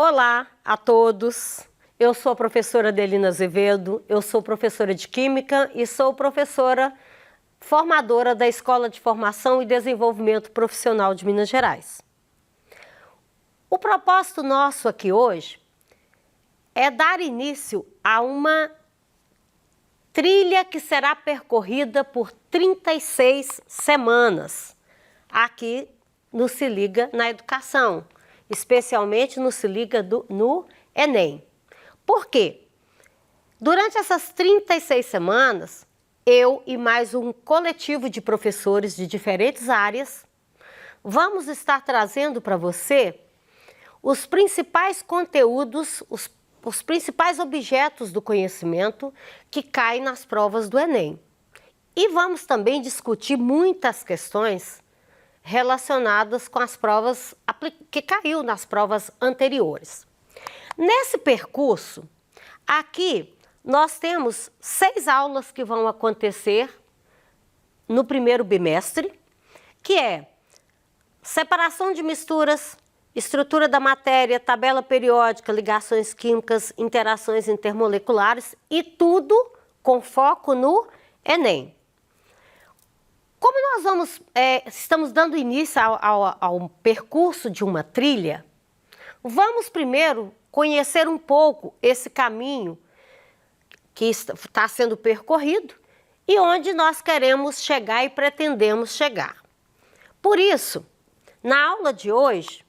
Olá a todos, eu sou a professora Adelina Azevedo, eu sou professora de Química e sou professora formadora da Escola de Formação e Desenvolvimento Profissional de Minas Gerais. O propósito nosso aqui hoje é dar início a uma trilha que será percorrida por 36 semanas aqui no Se Liga na Educação, especialmente no Se Liga no Enem. Por quê? Durante essas 36 semanas, eu e mais um coletivo de professores de diferentes áreas vamos estar trazendo para você os principais conteúdos, os principais objetos do conhecimento que caem nas provas do Enem. E vamos também discutir muitas questões relacionadas com as provas que caiu nas provas anteriores. Nesse percurso, aqui nós temos 6 aulas que vão acontecer no primeiro bimestre, que é separação de misturas, estrutura da matéria, tabela periódica, ligações químicas, interações intermoleculares e tudo com foco no Enem. Como nós estamos dando início ao percurso de uma trilha, vamos primeiro conhecer um pouco esse caminho que está sendo percorrido e onde nós queremos chegar e pretendemos chegar. Por isso, na aula de hoje,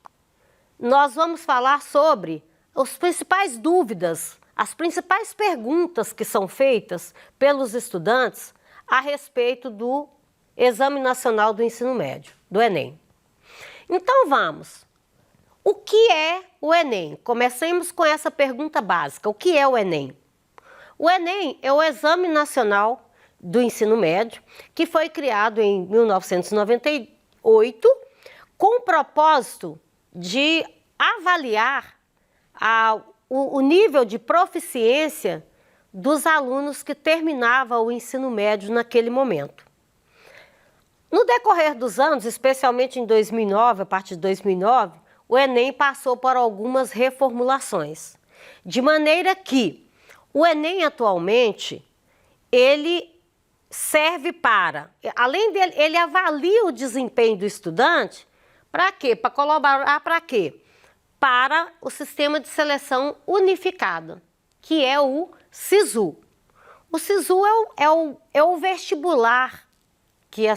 nós vamos falar sobre as principais dúvidas, as principais perguntas que são feitas pelos estudantes a respeito do Exame Nacional do Ensino Médio, do Enem. Então vamos. O que é o Enem? Comecemos com essa pergunta básica. O que é o Enem? O Enem é o Exame Nacional do Ensino Médio, que foi criado em 1998 com o propósito de avaliar o nível de proficiência dos alunos que terminavam o ensino médio naquele momento. No decorrer dos anos, especialmente em 2009, a partir de 2009, o Enem passou por algumas reformulações. De maneira que o Enem atualmente, ele serve para, além dele, ele avalia o desempenho do estudante, para quê? Para colaborar para quê? Para o Sistema de Seleção Unificado, que é o SISU. O SISU é o vestibular que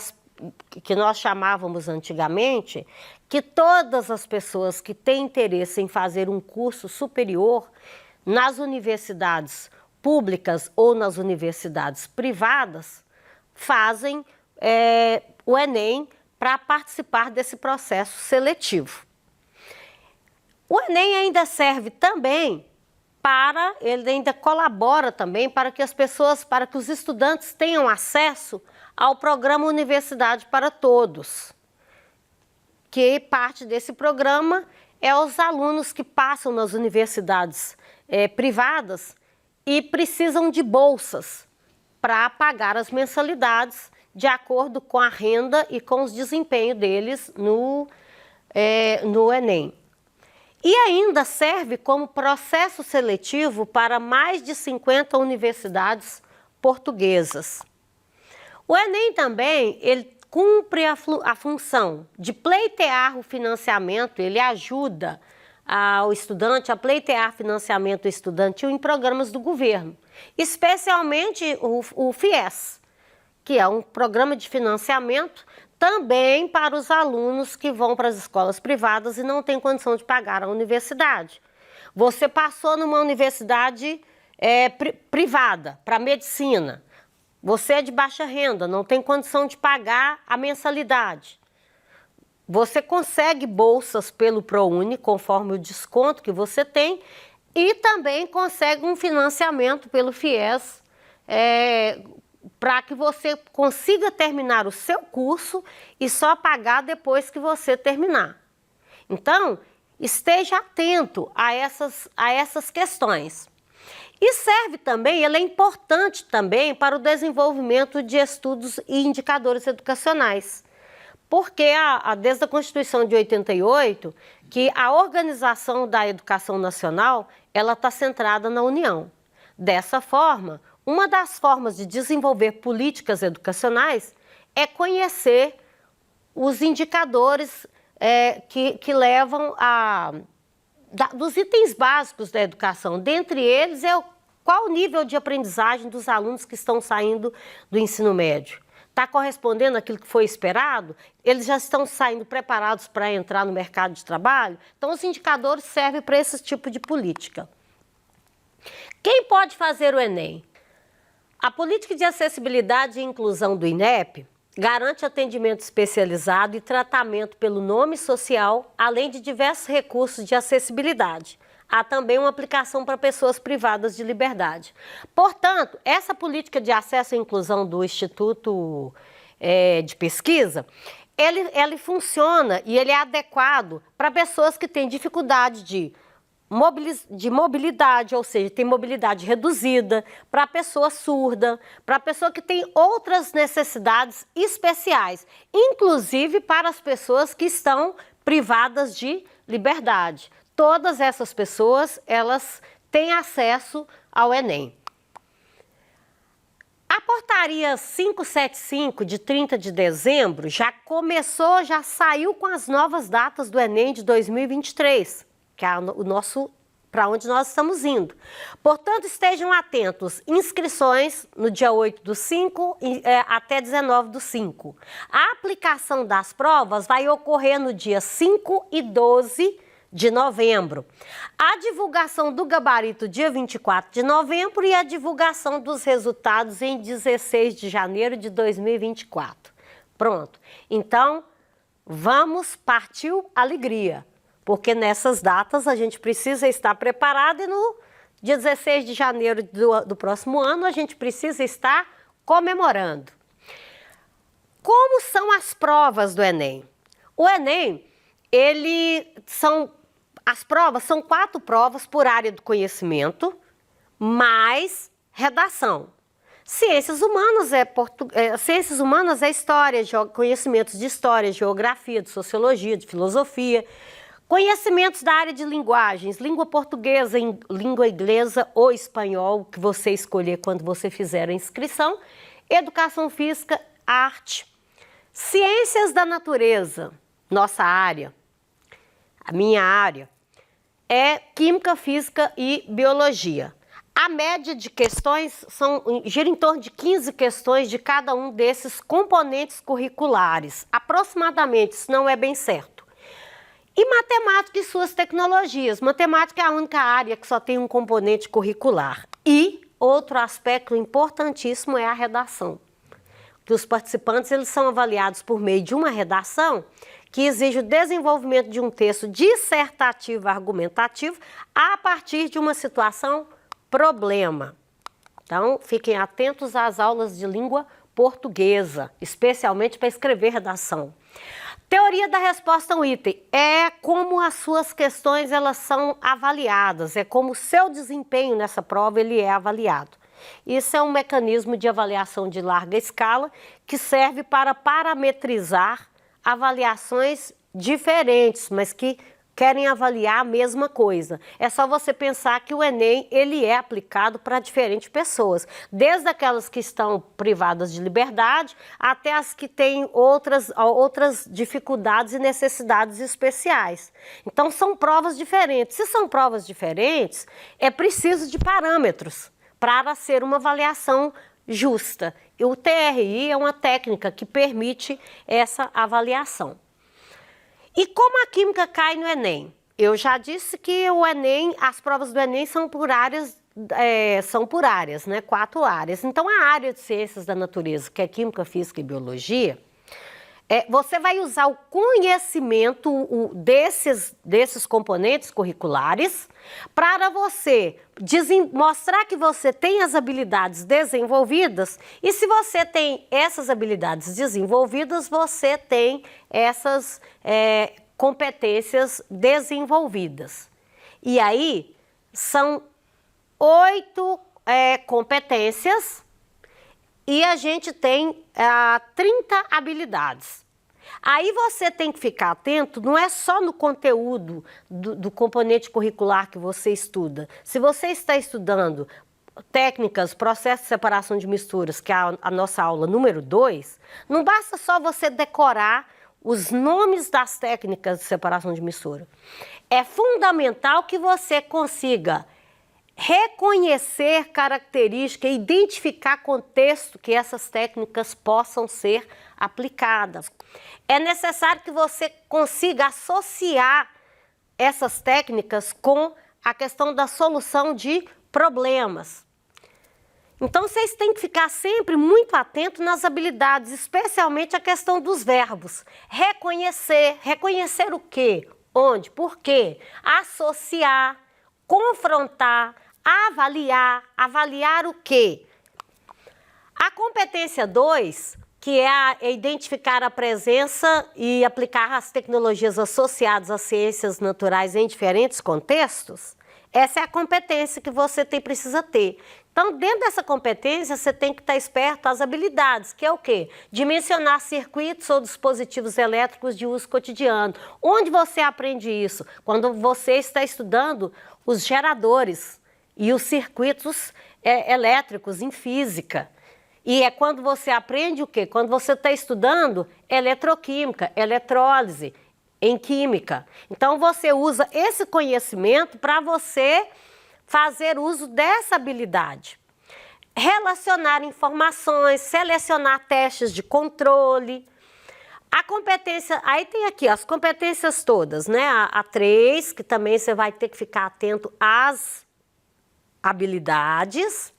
nós chamávamos antigamente, que todas as pessoas que têm interesse em fazer um curso superior nas universidades públicas ou nas universidades privadas fazem o Enem para participar desse processo seletivo. O Enem ainda serve também ele ainda colabora também para que os estudantes tenham acesso ao programa Universidade para Todos, que parte desse programa é os alunos que passam nas universidades privadas e precisam de bolsas para pagar as mensalidades de acordo com a renda e com os desempenhos deles no Enem. E ainda serve como processo seletivo para mais de 50 universidades portuguesas. O Enem também, ele cumpre a função de pleitear o financiamento, ele ajuda o estudante a pleitear financiamento estudantil em programas do governo, especialmente o FIES, que é um programa de financiamento também para os alunos que vão para as escolas privadas e não têm condição de pagar a universidade. Você passou numa universidade privada para medicina, você é de baixa renda, não tem condição de pagar a mensalidade. Você consegue bolsas pelo ProUni, conforme o desconto que você tem, e também consegue um financiamento pelo FIES, para que você consiga terminar o seu curso e só pagar depois que você terminar. Então, esteja atento a essas questões. E serve também, ele é importante também para o desenvolvimento de estudos e indicadores educacionais, Porque desde a Constituição de 88, que a organização da educação nacional, ela está centrada na União. Dessa forma, uma das formas de desenvolver políticas educacionais é conhecer os indicadores que levam dos itens básicos da educação. Dentre eles qual o nível de aprendizagem dos alunos que estão saindo do ensino médio. Está correspondendo àquilo que foi esperado? Eles já estão saindo preparados para entrar no mercado de trabalho? Então, os indicadores servem para esse tipo de política. Quem pode fazer o Enem? A política de acessibilidade e inclusão do INEP garante atendimento especializado e tratamento pelo nome social, além de diversos recursos de acessibilidade. Há também uma aplicação para pessoas privadas de liberdade. Portanto, essa política de acesso e inclusão do Instituto de Pesquisa, ele funciona e ele é adequado para pessoas que têm dificuldade de mobilidade, ou seja, tem mobilidade reduzida, para a pessoa surda, para a pessoa que tem outras necessidades especiais, inclusive para as pessoas que estão privadas de liberdade. Todas essas pessoas, elas têm acesso ao Enem. A portaria 575 de 30 de dezembro já saiu com as novas datas do Enem de 2023, que é para onde nós estamos indo. Portanto, estejam atentos. Inscrições no dia 8/5 até 19/5. A aplicação das provas vai ocorrer no dia 5 e 12 de novembro. A divulgação do gabarito dia 24 de novembro e a divulgação dos resultados em 16 de janeiro de 2024. Pronto. Então, partiu alegria, porque nessas datas a gente precisa estar preparado e no dia 16 de janeiro do próximo ano a gente precisa estar comemorando. Como são as provas do Enem? O Enem, as provas são 4 provas por área do conhecimento, mais redação. Ciências humanas é história, conhecimentos de história, geografia, de sociologia, de filosofia, conhecimentos da área de linguagens, língua portuguesa, língua inglesa ou espanhol, que você escolher quando você fizer a inscrição, educação física, arte, ciências da natureza, nossa área, a minha área, é química, física e biologia. A média de questões gira em torno de 15 questões de cada um desses componentes curriculares. Aproximadamente, isso não é bem certo. E matemática e suas tecnologias. Matemática é a única área que só tem um componente curricular. E outro aspecto importantíssimo é a redação. Que os participantes eles são avaliados por meio de uma redação que exige o desenvolvimento de um texto dissertativo argumentativo a partir de uma situação problema. Então, fiquem atentos às aulas de língua portuguesa, especialmente para escrever redação. Teoria da resposta a um item é como as suas questões elas são avaliadas, é como o seu desempenho nessa prova ele é avaliado. Isso é um mecanismo de avaliação de larga escala que serve para parametrizar avaliações diferentes, mas que querem avaliar a mesma coisa. É só você pensar que o Enem ele é aplicado para diferentes pessoas, desde aquelas que estão privadas de liberdade até as que têm outras dificuldades e necessidades especiais. Então são provas diferentes. Se são provas diferentes, é preciso de parâmetros para ser uma avaliação justa. E o TRI é uma técnica que permite essa avaliação. E como a química cai no Enem? Eu já disse que o Enem, as provas do Enem são por áreas, né? 4 áreas. Então, a área de ciências da natureza, que é química, física e biologia, você vai usar o conhecimento desses componentes curriculares para você mostrar que você tem as habilidades desenvolvidas e se você tem essas habilidades desenvolvidas, você tem essas competências desenvolvidas. E aí, são 8 competências e a gente tem 30 habilidades. Aí você tem que ficar atento, não é só no conteúdo do componente curricular que você estuda. Se você está estudando técnicas, processo de separação de misturas, que é a nossa aula número 2, não basta só você decorar os nomes das técnicas de separação de mistura. É fundamental que você consiga reconhecer características, identificar contexto que essas técnicas possam ser aplicadas. É necessário que você consiga associar essas técnicas com a questão da solução de problemas. Então, vocês têm que ficar sempre muito atentos nas habilidades, especialmente a questão dos verbos. Reconhecer. Reconhecer o quê? Onde? Por quê? Associar, confrontar, avaliar. Avaliar o quê? A competência 2, que é identificar a presença e aplicar as tecnologias associadas às ciências naturais em diferentes contextos, essa é a competência que você precisa ter. Então, dentro dessa competência, você tem que estar esperto às habilidades, que é o quê? Dimensionar circuitos ou dispositivos elétricos de uso cotidiano. Onde você aprende isso? Quando você está estudando os geradores e os circuitos elétricos em física. E é quando você aprende o quê? Quando você está estudando eletroquímica, eletrólise, em química. Então, você usa esse conhecimento para você fazer uso dessa habilidade. Relacionar informações, selecionar testes de controle. A competência, aí tem aqui as competências todas, né? A 3, que também você vai ter que ficar atento às habilidades.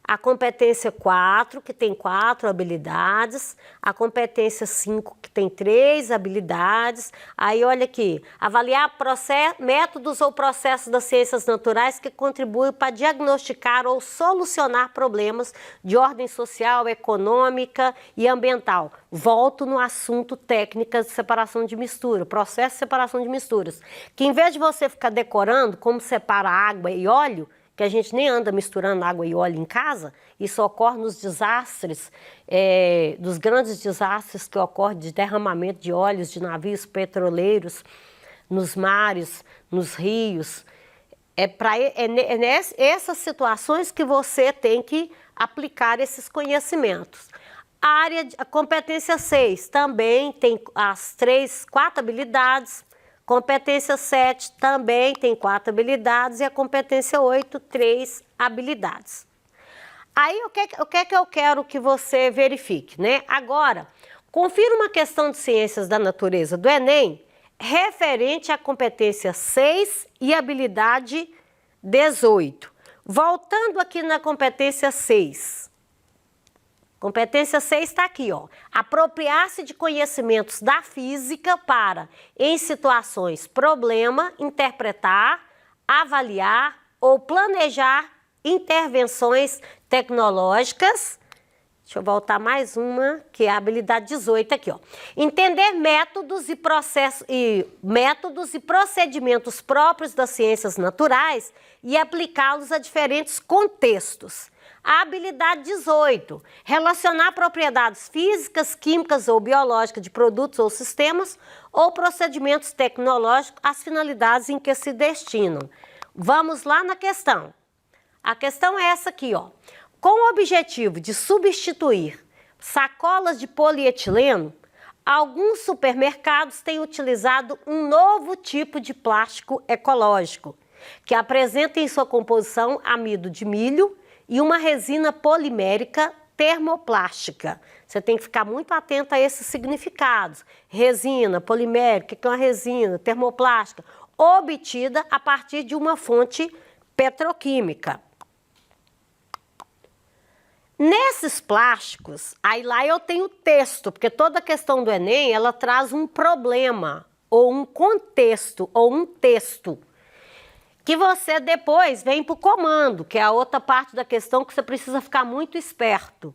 A competência 4, que tem 4 habilidades. A competência 5, que tem 3 habilidades. Aí, olha aqui, avaliar métodos ou processos das ciências naturais que contribuem para diagnosticar ou solucionar problemas de ordem social, econômica e ambiental. Volto no assunto técnicas de separação de mistura, processo de separação de misturas. Que em vez de você ficar decorando como separa água e óleo, que a gente nem anda misturando água e óleo em casa, isso ocorre nos desastres, dos grandes desastres que ocorrem de derramamento de óleos de navios petroleiros nos mares, nos rios. Nessas situações que você tem que aplicar esses conhecimentos. A competência 6 também tem as 4 habilidades. Competência 7 também tem 4 habilidades e a competência 8, 3 habilidades. Aí, o que é que eu quero que você verifique, né? Agora, confira uma questão de ciências da natureza do Enem referente à competência 6 e habilidade 18. Voltando aqui na competência 6. Competência 6 está aqui, ó. Apropriar-se de conhecimentos da física para, em situações, problema, interpretar, avaliar ou planejar intervenções tecnológicas. Deixa eu voltar mais uma, que é a habilidade 18 aqui, ó. Entender métodos e procedimentos próprios das ciências naturais e aplicá-los a diferentes contextos. A habilidade 18, relacionar propriedades físicas, químicas ou biológicas de produtos ou sistemas ou procedimentos tecnológicos às finalidades em que se destinam. Vamos lá na questão. A questão é essa aqui, ó. Com o objetivo de substituir sacolas de polietileno, alguns supermercados têm utilizado um novo tipo de plástico ecológico, que apresenta em sua composição amido de milho e uma resina polimérica termoplástica. Você tem que ficar muito atento a esses significados. Resina, polimérica, que é uma resina termoplástica, obtida a partir de uma fonte petroquímica. Nesses plásticos, aí lá eu tenho texto, porque toda a questão do Enem, ela traz um problema, ou um contexto, ou um texto, que você depois vem para o comando, que é a outra parte da questão que você precisa ficar muito esperto.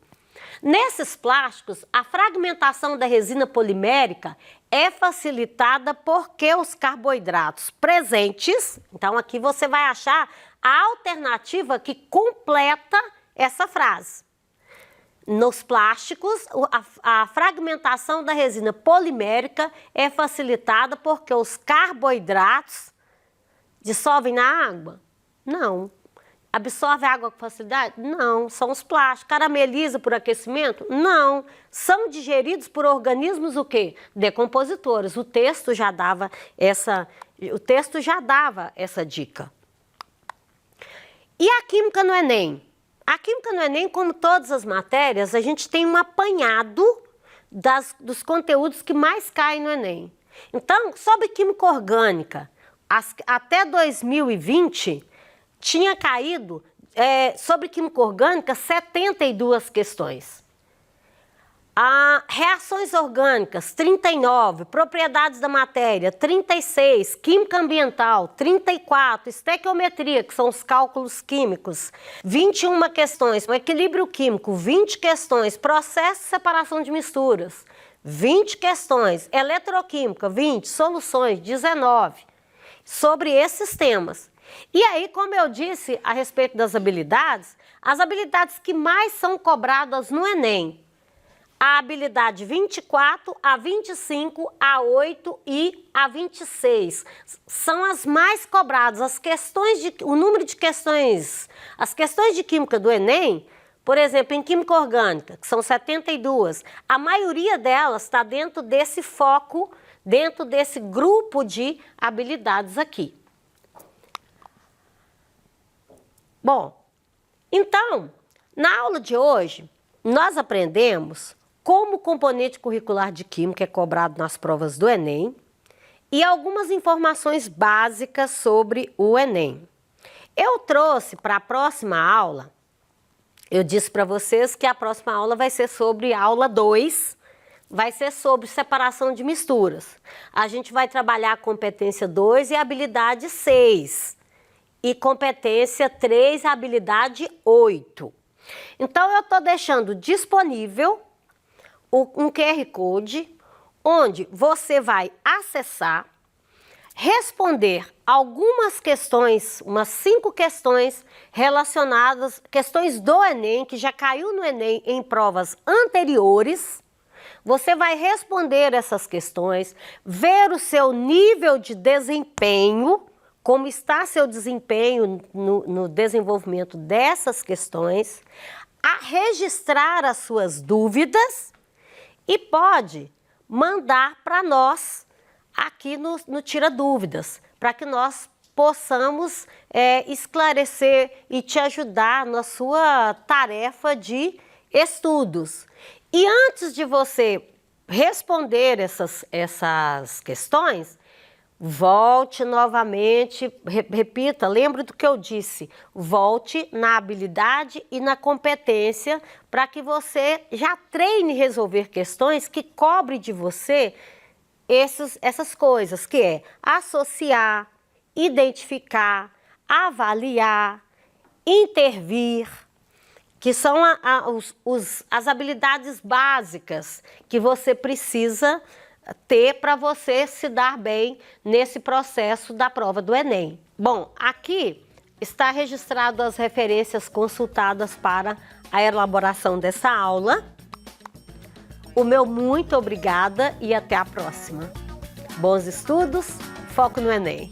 Nesses plásticos, a fragmentação da resina polimérica é facilitada porque os carboidratos presentes, então aqui você vai achar a alternativa que completa essa frase. Nos plásticos, a fragmentação da resina polimérica é facilitada porque os carboidratos dissolvem na água? Não. Absorve a água com facilidade? Não. São os plásticos. Carameliza por aquecimento? Não. São digeridos por organismos o quê? Decompositores. O texto já dava essa dica. E a química no Enem? A química no Enem, como todas as matérias, a gente tem um apanhado dos conteúdos que mais caem no Enem. Então, sobre química orgânica, até 2020, tinha caído sobre química orgânica 72 questões. Reações orgânicas, 39, propriedades da matéria, 36, química ambiental, 34, estequiometria, que são os cálculos químicos, 21 questões, o equilíbrio químico, 20 questões, processo de separação de misturas, 20 questões, eletroquímica, 20, soluções, 19, sobre esses temas. E aí, como eu disse a respeito das habilidades, as habilidades que mais são cobradas no Enem, a habilidade 24, a 25, a 8 e a 26 são as mais cobradas. O número de questões, as questões de química do Enem, por exemplo, em química orgânica, que são 72, a maioria delas está dentro desse foco, dentro desse grupo de habilidades aqui. Bom, então, na aula de hoje, nós aprendemos como o componente curricular de Química é cobrado nas provas do Enem e algumas informações básicas sobre o Enem. Eu trouxe para a próxima aula, eu disse para vocês que a próxima aula vai ser sobre a aula 2, vai ser sobre separação de misturas. A gente vai trabalhar a competência 2 e a habilidade 6, e competência 3 e a habilidade 8. Então, eu estou deixando disponível um QR Code, onde você vai acessar, responder algumas questões, umas 5 questões relacionadas, questões do Enem, que já caiu no Enem em provas anteriores. Você vai responder essas questões, ver o seu nível de desempenho, como está seu desempenho no desenvolvimento dessas questões, a registrar as suas dúvidas e pode mandar para nós aqui no Tira Dúvidas, para que nós possamos esclarecer e te ajudar na sua tarefa de estudos. E antes de você responder essas questões, volte novamente, repita, lembre do que eu disse, volte na habilidade e na competência para que você já treine resolver questões que cobrem de você essas coisas, que é associar, identificar, avaliar, intervir, que são as habilidades básicas que você precisa ter para você se dar bem nesse processo da prova do Enem. Bom, aqui está registrado as referências consultadas para a elaboração dessa aula. O meu muito obrigada e até a próxima. Bons estudos, foco no Enem.